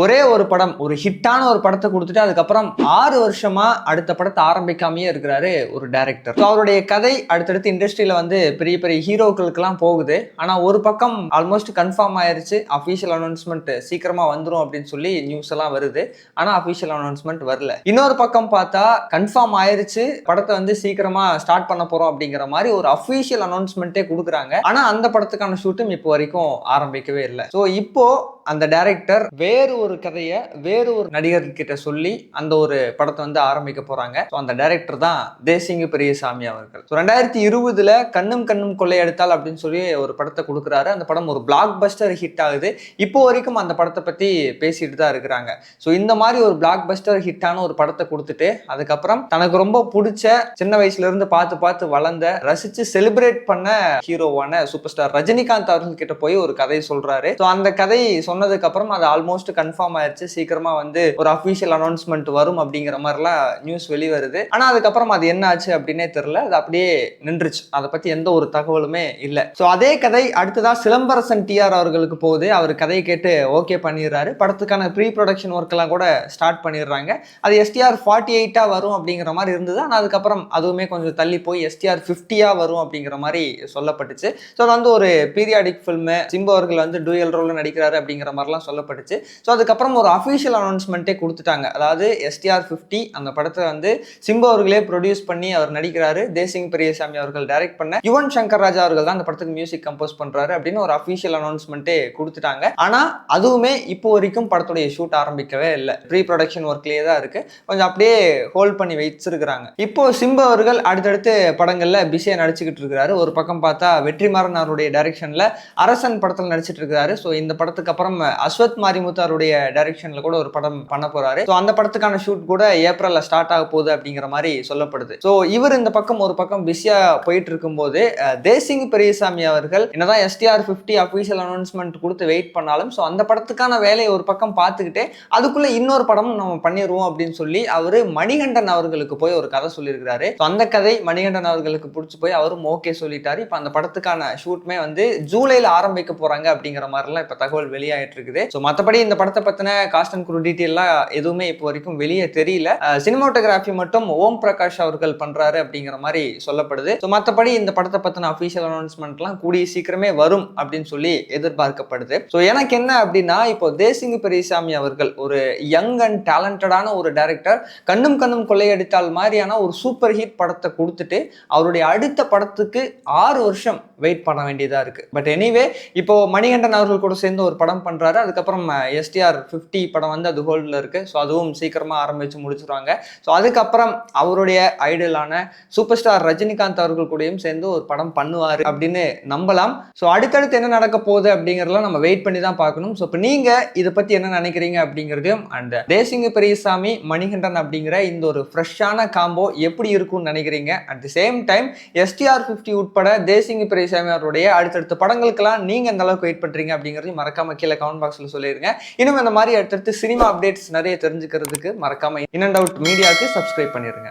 ஒரே ஒரு படம், ஒரு ஹிட்டான ஒரு படத்த குடுத்துட்டு, அதுக்கப்புறம் 6 வருஷமா அடுத்த படத்த ஆரம்பிக்காமயே இருக்கிறாரு ஒரு டைரக்டர். ஸோ அவருடைய கதை அடுத்தடுத்து இண்டஸ்ட்ரியில வந்து பெரிய பெரிய ஹீரோக்களுக்கெல்லாம் போகுது. ஆனா ஒரு பக்கம் ஆல்மோஸ்ட் கன்ஃபார்ம் ஆயிருச்சு. அஃபிஷியல் அனௌன்ஸ்மென்ட் சீக்கிரமா வந்துரும் அப்படின்னு சொல்லி நியூஸ் எல்லாம் வருது. ஆனா அஃபிஷியல் அனௌன்ஸ்மென்ட் வரல. இன்னொரு பக்கம் பார்த்தா கன்ஃபார்ம் ஆயிருச்சு. படத்த வந்து சீக்கிரமா ஸ்டார்ட் பண்ண போறோம் அப்படிங்கிற மாதிரி ஒரு அஃபிஷியல் அனௌன்ஸ்மென்ட்டே குடுக்குறாங்க. ஆனா அந்த படத்துக்கான ஷூட்டும் இப்போ வரைக்கும் ஆரம்பிக்கவே இல்லை. ஸோ இப்போ அந்த டைரக்டர் வேறு ஒரு கதையை வேறு ஒரு நடிகர் கிட்ட சொல்லி அந்த ஒரு படத்தை வந்து ஆரம்பிக்க போறாங்க. அந்த டைரக்டர் தான் தேசிங்கு பெரியசாமி அவர்கள். 2020 கண்ணும் கண்ணும் கொள்ளையடித்தால் அப்படின்னு சொல்லி ஒரு படத்தை கொடுக்குறாரு. அந்த படம் ஒரு பிளாக் பஸ்டர் ஹிட் ஆகுது. இப்போ வரைக்கும் அந்த படத்தை பத்தி பேசிட்டு தான் இருக்கிறாங்க. ஸோ இந்த மாதிரி ஒரு பிளாக் பஸ்டர் ஹிட்டான ஒரு படத்தை கொடுத்துட்டு அதுக்கப்புறம் தனக்கு ரொம்ப பிடிச்ச சின்ன வயசுல இருந்து பார்த்து பார்த்து வளர்ந்த ரசிச்சு செலிப்ரேட் பண்ண ஹீரோவான சூப்பர் ஸ்டார் ரஜினிகாந்த் அவர்கள் கிட்ட போய் ஒரு கதையை சொல்றாரு. ஸோ அந்த கதை சொன்னதுக்கு அப்புறம் அது ஆல்மோஸ்ட் கன்ஃபார்ம் ஆயிருச்சு. சீக்கிரமா வந்து ஒரு அபிஷியல் அனௌன்ஸ்மெண்ட் வரும் அப்படிங்கிற மாதிரிலாம் நியூஸ் வெளிவருது. ஆனா அதுக்கப்புறம் அது என்ன ஆச்சு அப்படின்னே தெரியல. அது அப்படியே நின்றுச்சு. அதை பத்தி எந்த ஒரு தகவலுமே இல்ல. சோ அதே கதை அடுத்ததா சிலம்பரசன் டிஆர் அவர்களுக்கு போகுது. அவர் கதையை கேட்டு ஓகே பண்ணிடுறாரு. படத்துக்கான ப்ரீ ப்ரொடக்ஷன் ஒர்க் எல்லாம் கூட ஸ்டார்ட் பண்ணிடுறாங்க. அது STR 48 வரும் அப்படிங்கிற மாதிரி இருந்தது. ஆனா அதுக்கப்புறம் அதுவுமே கொஞ்சம் தள்ளி போய் STR 50 வரும் அப்படிங்கிற மாதிரி சொல்லப்பட்டுச்சு. ஸோ அது வந்து ஒரு பீரியாடிக் ஃபில்ம். சிம்பு அவர்கள் வந்து டூயல் ரோல் நடிக்கிறாரு அப்படிங்கிற மாதிரிலாம் சொல்லப்பட்டுச்சு. ஸோ அதுக்கப்புறம் ஒரு அஃபிஷியல் அனௌன்ஸ்மெண்ட்டே கொடுத்துட்டாங்க. அதாவது STR 50 அந்த படத்தை வந்து சிம்பு அவர்களே ப்ரொடியூஸ் பண்ணி அவர் நடிக்கிறாரு. தேசிங் பெரியசாமி அவர்கள் டைரக்ட் பண்ண யுவன் சங்கர் ராஜா அவர்கள் தான் அந்த படத்துக்கு மியூசிக் கம்போஸ் பண்றாரு அப்படின்னு ஒரு அஃபிஷியல் அனௌன்ஸ்மெண்ட்டே கொடுத்துட்டாங்க. ஆனா அதுவுமே இப்போ வரைக்கும் படத்துடைய ஷூட் ஆரம்பிக்கவே இல்லை. ப்ரீ ப்ரொடக்ஷன் ஒர்க்லேயே தான் இருக்கு. கொஞ்சம் அப்படியே ஹோல்ட் பண்ணி வச்சிருக்கிறாங்க. இப்போ சிம்பு அவர்கள் அடுத்தடுத்து படங்கள்ல பிஸியா நடிச்சுக்கிட்டு இருக்கிறாரு. ஒரு பக்கம் பார்த்தா வெற்றிமாறன் அவருடைய டைரக்ஷன்ல அரசன் படத்தில் நடிச்சிட்டு இருக்காரு. ஸோ இந்த படத்துக்கு அப்புறம் அஸ்வத் மாரிமுத்தாருடைய டைரக்ஷன்ல கூட ஒரு படம் பண்ண போறாரு. ஸோ அந்த படத்துக்கான ஷூட் கூட ஏப்ரல்ல ஸ்டார்ட் ஆக போகுது அப்படிங்கிற மாதிரி சொல்லப்படுது. ஸோ இவர் இந்த பக்கம் ஒரு பக்கம் பிஸியா போயிட்டு இருக்கும் போது தேசிங் பெரியசாமி அவர்கள் என்னதான் STR 50 அபிஷியல் அனௌன்ஸ்மெண்ட் கொடுத்து வெயிட் பண்ணாலும் ஸோ அந்த படத்துக்கான வேலையை ஒரு பக்கம் பார்த்துக்கிட்டே அதுக்குள்ள இன்னொரு படமும் நம்ம பண்ணிடுவோம் அப்படின்னு சொல்லி அவரு மணிகண்டன் அவர்களுக்கு போய் ஒரு கதை சொல்லியிருக்கிறாரு. அந்த கதை மணிகண்டன் அவர்களுக்கு பிடிச்சி போய் அவரும் ஓகே சொல்லிட்டாரு. இப்போ அந்த படத்துக்கான ஷூட்மே வந்து ஜூலைல ஆரம்பிக்க போறாங்க அப்படிங்கிற மாதிரிலாம் இப்போ தகவல் வெளியாயிட்டு இருக்குது. ஸோ மற்றபடி இந்த படத்தை பத்தின காஸ்ட் அண்ட் க்ரூ டீட்டெயிலாம் எதுவுமே இப்போ வரைக்கும் வெளியே தெரியல. சினிமாட்டோகிராஃபி மட்டும் ஓம் பிரகாஷ் அவர்கள் பண்றாரு அப்படிங்கிற மாதிரி சொல்லப்படுது. ஸோ மற்றபடி இந்த படத்தை பத்தின அஃபிஷியல் அனௌன்ஸ்மெண்ட்லாம் கூடிய சீக்கிரமே வரும் அப்படின்னு சொல்லி எதிர்பார்க்கப்படுது. ஸோ எனக்கு என்ன அப்படின்னா இப்போ தேசிங்கு பெரியசாமி அவர்கள் ஒரு யங் அண்ட் டேலண்டடான ஒரு டைரக்டர் கண்ணும் கண்ணும் கொள்ளையடித்தால் மாதிரியான ஒரு சூப்பர் ஹிட் படத்தை கொடுத்துட்டு அவருடைய அடுத்த படத்துக்கு 6 வருஷம் வெயிட் பண்ண வேண்டியதா இருக்கு. பட் எனிவே இப்போ மணிகண்டன் அவர்கள் கூட சேர்ந்து ஒரு படம் பண்றாரு. அதுக்கப்புறம் STR 50 படம் வந்து அது ஹோல்ட்ல இருக்கு. ஸோ அதுவும் சீக்கிரமா ஆரம்பிச்சு முடிச்சிருவாங்க. ஸோ அதுக்கப்புறம் அவருடைய ஐடலான சூப்பர் ஸ்டார் ரஜினிகாந்த் அவர்கள் கூடயும் சேர்ந்து ஒரு படம் பண்ணுவாரு அப்படின்னு நம்பலாம். ஸோ அடுத்தடுத்து என்ன நடக்க போகுது அப்படிங்கிறதெல்லாம் நம்ம வெயிட் பண்ணி தான் பார்க்கணும். ஸோ இப்போ நீங்க இதை பத்தி என்ன நினைக்கிறீங்க அப்படிங்கிறதையும் அண்ட் தேசிங்கு பெரியசாமி மணிகண்டன் அப்படிங்கிற இந்த ஒரு ஃப்ரெஷ்ஷான காம்போ எப்படி இருக்கும்னு நினைக்கிறீங்க? At the same time STR 50 உட்பட தேசிங்கு பெரியசாமி அவருடைய அடுத்தடுத்த படங்களுக்கெல்லாம் நீங்க எந்த அளவுக்கு வெயிட் பண்றீங்க அப்படிங்கிறதையும் மறக்காம கீழே கமெண்ட் பாக்ஸ்ல சொல்லிருங்க. இன்னும் இந்த மாதிரி அடுத்தடுத்து சினிமா அப்டேட்ஸ் நிறைய தெரிஞ்சுக்கிறதுக்கு மறக்காம இன் அண்ட் அவுட் மீடியாவுக்கு சப்ஸ்கிரைப் பண்ணிருங்க.